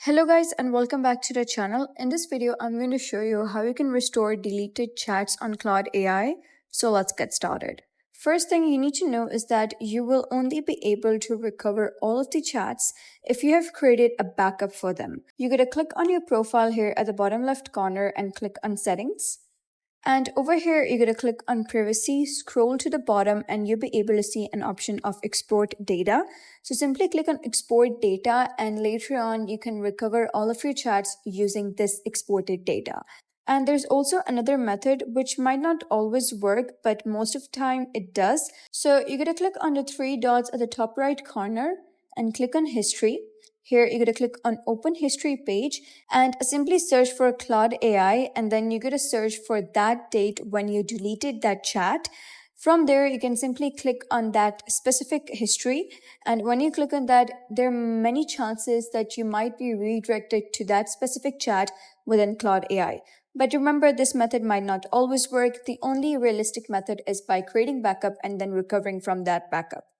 Hello guys and welcome back to the channel. In this video, I'm going to show you how you can restore deleted chats on Claude AI. So let's get started. First thing you need to know is that you will only be able to recover all of the chats if you have created a backup for them. You're going to click on your profile here at the bottom left corner and click on settings. And over here, you're going to click on privacy, scroll to the bottom, and you'll be able to see an option of export data. So simply click on export data, and later on, you can recover all of your chats using this exported data. And there's also another method which might not always work, but most of the time it does. So you're going to click on the three dots at the top right corner and click on history. Here, you're going to click on Open History page and simply search for Claude AI, and then you're going to search for that date when you deleted that chat. From there, you can simply click on that specific history. And when you click on that, there are many chances that you might be redirected to that specific chat within Claude AI. But remember, this method might not always work. The only realistic method is by creating backup and then recovering from that backup.